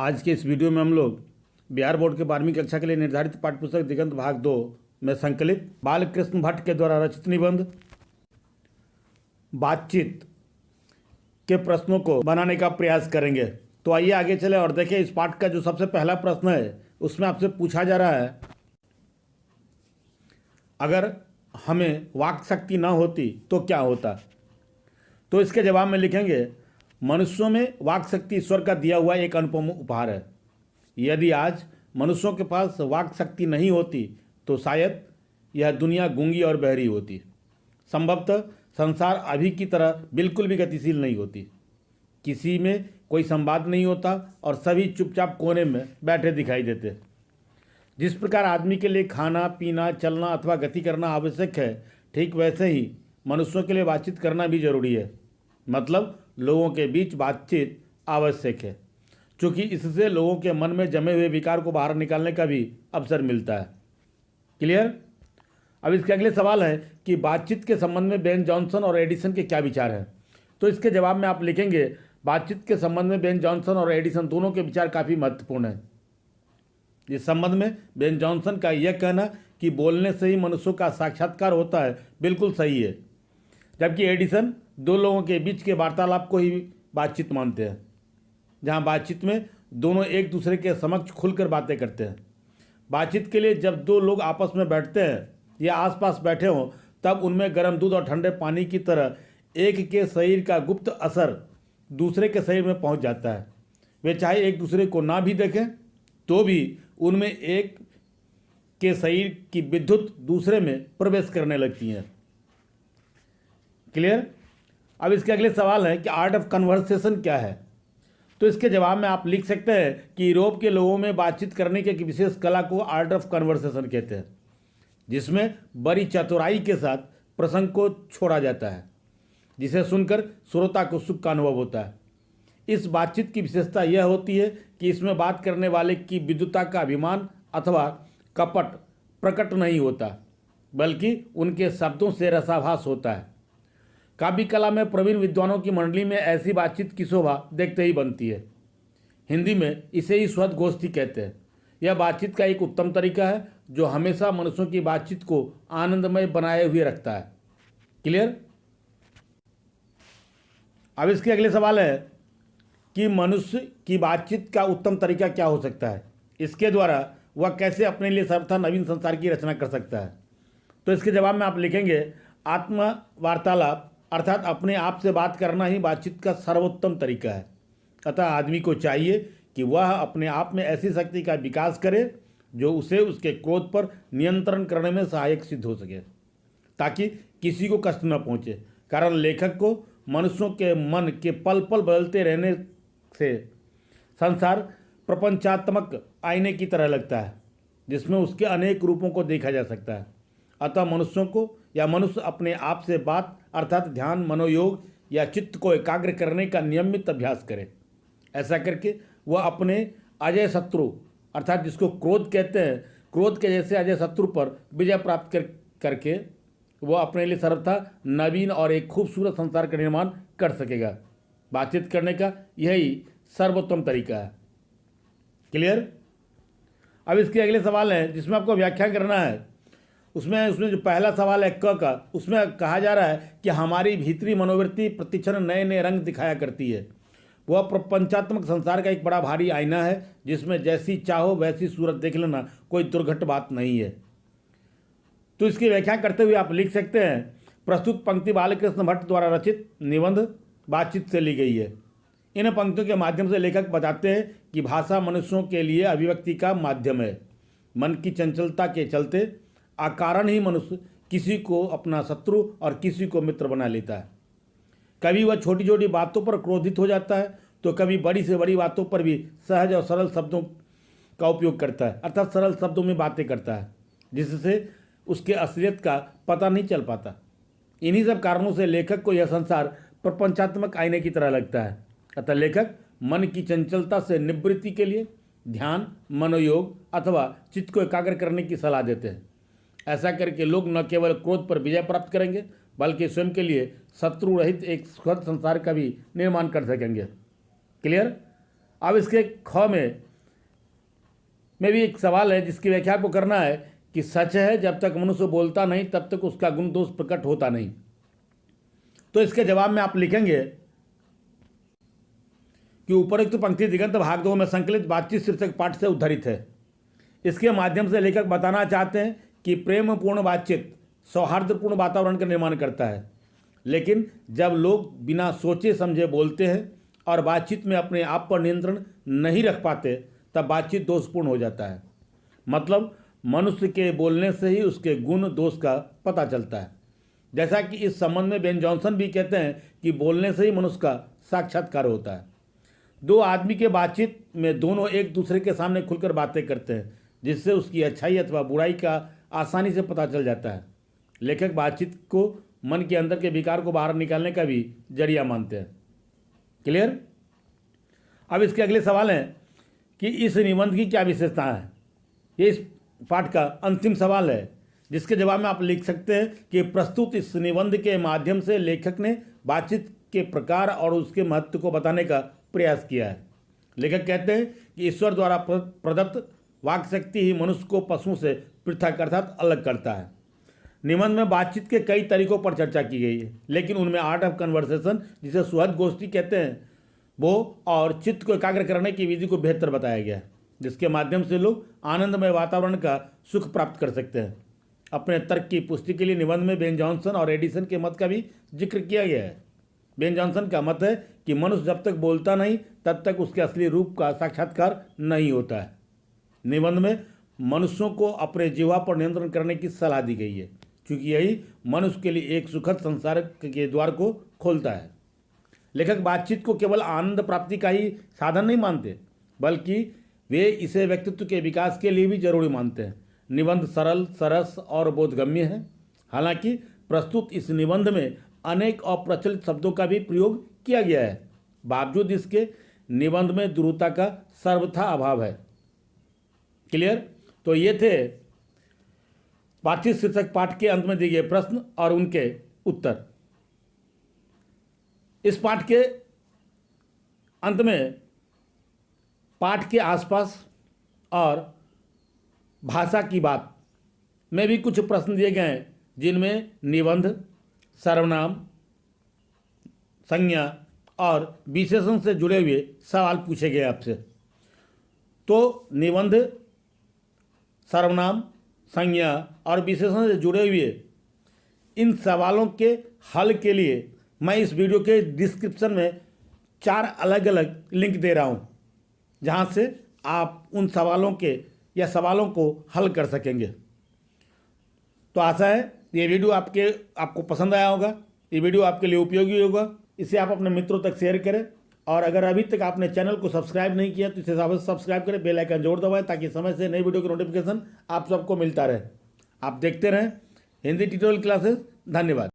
आज के इस वीडियो में हम लोग बिहार बोर्ड के 12वीं कक्षा के लिए निर्धारित पाठ्यपुस्तक दिगंत भाग 2 में संकलित बालकृष्ण भट्ट के द्वारा रचित निबंध बातचीत के प्रश्नों को बनाने का प्रयास करेंगे। तो आइए आगे चले और देखें इस पाठ का जो सबसे पहला प्रश्न है उसमें आपसे पूछा जा रहा है, अगर हमें वाक शक्ति न होती तो क्या होता। तो इसके जवाब में लिखेंगे, मनुष्यों में वाक शक्ति ईश्वर का दिया हुआ एक अनुपम उपहार है। यदि आज मनुष्यों के पास वाक शक्ति नहीं होती तो शायद यह दुनिया गूंगी और बहरी होती। संभवतः संसार अभी की तरह बिल्कुल भी गतिशील नहीं होती। किसी में कोई संवाद नहीं होता और सभी चुपचाप कोने में बैठे दिखाई देते। जिस प्रकार आदमी के लिए खाना पीना चलना अथवा गति करना आवश्यक है, ठीक वैसे ही मनुष्यों के लिए बातचीत करना भी जरूरी है। मतलब लोगों के बीच बातचीत आवश्यक है, क्योंकि इससे लोगों के मन में जमे हुए विकार को बाहर निकालने का भी अवसर मिलता है। क्लियर। अब इसके अगले सवाल है कि बातचीत के संबंध में बेन जॉनसन और एडिसन के क्या विचार हैं। तो इसके जवाब में आप लिखेंगे, बातचीत के संबंध में बेन जॉनसन और एडिसन दोनों के विचार काफ़ी महत्वपूर्ण हैं। इस संबंध में बेन जॉनसन का यह कहना कि बोलने से ही मनुष्यों का साक्षात्कार होता है बिल्कुल सही है, जबकि एडिसन दो लोगों के बीच के वार्तालाप को ही बातचीत मानते हैं, जहां बातचीत में दोनों एक दूसरे के समक्ष खुलकर बातें करते हैं। बातचीत के लिए जब दो लोग आपस में बैठते हैं या आसपास बैठे हों, तब उनमें गर्म दूध और ठंडे पानी की तरह एक के शरीर का गुप्त असर दूसरे के शरीर में पहुंच जाता है। वे चाहे एक दूसरे को ना भी देखें तो भी उनमें एक के शरीर की विद्युत दूसरे में प्रवेश करने लगती हैं। क्लियर। अब इसके अगले सवाल है कि आर्ट ऑफ कन्वर्सेशन क्या है। तो इसके जवाब में आप लिख सकते हैं कि यूरोप के लोगों में बातचीत करने की एक विशेष कला को आर्ट ऑफ कन्वर्सेशन कहते हैं, जिसमें बड़ी चतुराई के साथ प्रसंग को छोड़ा जाता है, जिसे सुनकर श्रोता को सुख का अनुभव होता है। इस बातचीत की विशेषता यह होती है कि इसमें बात करने वाले की विद्वता का अभिमान अथवा कपट प्रकट नहीं होता, बल्कि उनके शब्दों से रसाभास होता है। काव्य कला में प्रवीण विद्वानों की मंडली में ऐसी बातचीत की शोभा देखते ही बनती है। हिंदी में इसे ही स्वद गोष्ठी कहते हैं। यह बातचीत का एक उत्तम तरीका है जो हमेशा मनुष्यों की बातचीत को आनंदमय बनाए हुए रखता है। क्लियर। अब इसके अगले सवाल है कि मनुष्य की बातचीत का उत्तम तरीका क्या हो सकता है। इसके द्वारा वह कैसे अपने लिए सर्वथा नवीन संसार की रचना कर सकता है। तो इसके जवाब में आप लिखेंगे, आत्म वार्तालाप अर्थात अपने आप से बात करना ही बातचीत का सर्वोत्तम तरीका है। अतः आदमी को चाहिए कि वह अपने आप में ऐसी शक्ति का विकास करे जो उसे उसके क्रोध पर नियंत्रण करने में सहायक सिद्ध हो सके, ताकि किसी को कष्ट न पहुंचे। कारण लेखक को मनुष्यों के मन के पल पल बदलते रहने से संसार प्रपंचात्मक आईने की तरह लगता है, जिसमें उसके अनेक रूपों को देखा जा सकता है। अतः मनुष्यों को या मनुष्य अपने आप से बात अर्थात ध्यान, मनोयोग या चित्त को एकाग्र करने का नियमित अभ्यास करे। ऐसा करके वह अपने अजय शत्रु अर्थात जिसको क्रोध कहते हैं, क्रोध के जैसे अजय शत्रु पर विजय प्राप्त करके वह अपने लिए सर्वथा नवीन और एक खूबसूरत संसार का निर्माण कर सकेगा। बातचीत करने का यही सर्वोत्तम तरीका है। क्लियर। अब इसके अगले सवाल है जिसमें आपको व्याख्या करना है। उसमें जो पहला सवाल है क का, उसमें कहा जा रहा है कि हमारी भीतरी मनोवृत्ति प्रतिक्षण नए नए रंग दिखाया करती है। वह प्रपंचात्मक संसार का एक बड़ा भारी आईना है, जिसमें जैसी चाहो वैसी सूरत देख लेना कोई दुर्घट बात नहीं है। तो इसकी व्याख्या करते हुए आप लिख सकते हैं, प्रस्तुत पंक्ति बालकृष्ण भट्ट द्वारा रचित निबंध बातचीत से ली गई है। इन पंक्तियों के माध्यम से लेखक बताते हैं कि भाषा मनुष्यों के लिए अभिव्यक्ति का माध्यम है। मन की चंचलता के चलते अकारण ही मनुष्य किसी को अपना शत्रु और किसी को मित्र बना लेता है। कभी वह छोटी छोटी बातों पर क्रोधित हो जाता है तो कभी बड़ी से बड़ी बातों पर भी सहज और सरल शब्दों का उपयोग करता है, अर्थात सरल शब्दों में बातें करता है, जिससे उसके असलियत का पता नहीं चल पाता। इन्हीं सब कारणों से लेखक को यह संसार प्रपंचात्मक आईने की तरह लगता है। अतः लेखक मन की चंचलता से निवृत्ति के लिए ध्यान, मनोयोग अथवा चित्त को एकाग्र करने की सलाह देते हैं। ऐसा करके लोग न केवल क्रोध पर विजय प्राप्त करेंगे, बल्कि स्वयं के लिए शत्रु रहित एक सुखद संसार का भी निर्माण कर सकेंगे। क्लियर। अब इसके ख में भी एक सवाल है जिसकी व्याख्या आपको करना है कि सच है जब तक मनुष्य बोलता नहीं तब तक उसका गुण दोष प्रकट होता नहीं। तो इसके जवाब में आप लिखेंगे कि उपरोक्त पंक्ति दिगंत भाग 2 में संकलित बातचीत शीर्षक पाठ से उद्धरित है। इसके माध्यम से लेखक बताना चाहते हैं कि प्रेमपूर्ण बातचीत सौहार्दपूर्ण वातावरण का निर्माण करता है, लेकिन जब लोग बिना सोचे समझे बोलते हैं और बातचीत में अपने आप पर नियंत्रण नहीं रख पाते तब बातचीत दोषपूर्ण हो जाता है। मतलब मनुष्य के बोलने से ही उसके गुण दोष का पता चलता है। जैसा कि इस संबंध में बेन जॉनसन भी कहते हैं कि बोलने से ही मनुष्य का साक्षात्कार होता है। दो आदमी के बातचीत में दोनों एक दूसरे के सामने खुलकर बातें करते हैं, जिससे उसकी अच्छाई अथवा बुराई का आसानी से पता चल जाता है। लेखक बातचीत को मन के अंदर के विकार को बाहर निकालने का भी जरिया मानते हैं। क्लियर? अब इसके अगले सवाल हैं कि इस निबंध की क्या विशेषता है। ये इस पाठ का अंतिम सवाल है, जिसके जवाब में आप लिख सकते हैं कि प्रस्तुत इस निबंध के माध्यम से लेखक ने बातचीत के प्रकार और उसके महत्व को बताने का प्रयास किया है। लेखक कहते हैं कि ईश्वर द्वारा प्रदत्त वाक शक्ति ही मनुष्य को पशुओं से पृथक अर्थात अलग करता है। निबंध में बातचीत के कई तरीकों पर चर्चा की गई है, लेकिन उनमें आर्ट ऑफ कन्वर्सेशन, जिसे सुहद गोष्ठी कहते हैं, वो और चित्त को एकाग्र करने की विधि को बेहतर बताया गया है, जिसके माध्यम से लोग आनंदमय वातावरण का सुख प्राप्त कर सकते हैं। अपने तर्क की पुष्टि के लिए निबंध में बेन जॉनसन और एडिसन के मत का भी जिक्र किया गया है। बेन जॉनसन का मत है कि मनुष्य जब तक बोलता नहीं तब तक उसके असली रूप का साक्षात्कार नहीं होता है। निबंध में मनुष्यों को अपने जीवा पर नियंत्रण करने की सलाह दी गई है, क्योंकि यही मनुष्य के लिए एक सुखद संसार के द्वार को खोलता है। लेखक बातचीत को केवल आनंद प्राप्ति का ही साधन नहीं मानते, बल्कि वे इसे व्यक्तित्व के विकास के लिए भी जरूरी मानते हैं। निबंध सरल, सरस और बोधगम्य है। हालांकि प्रस्तुत इस निबंध में अनेक अप्रचलित शब्दों का भी प्रयोग किया गया है। बावजूद इसके निबंध में दुरूहता का सर्वथा अभाव है। क्लियर? तो ये थे बातचीत शीर्षक पाठ के अंत में दिए गए प्रश्न और उनके उत्तर। इस पाठ के अंत में पाठ के आसपास और भाषा की बात में भी कुछ प्रश्न दिए गए हैं, जिनमें निबंध, सर्वनाम, संज्ञा और विशेषण से जुड़े हुए सवाल पूछे गए आपसे। तो निबंध, सर्वनाम, संज्ञा और विशेषण से जुड़े हुए इन सवालों के हल के लिए मैं इस वीडियो के डिस्क्रिप्शन में 4 अलग अलग लिंक दे रहा हूँ, जहाँ से आप उन सवालों के या सवालों को हल कर सकेंगे। तो आशा है ये वीडियो आपको पसंद आया होगा, ये वीडियो आपके लिए उपयोगी होगा। इसे आप अपने मित्रों तक शेयर करें, और अगर अभी तक आपने चैनल को सब्सक्राइब नहीं किया तो इसे सब्सक्राइब करें, बेल आइकन जरूर दबाएं, ताकि समय से नई वीडियो की नोटिफिकेशन आप सबको मिलता रहे। आप देखते रहें हिंदी ट्यूटोरियल क्लासेस। धन्यवाद।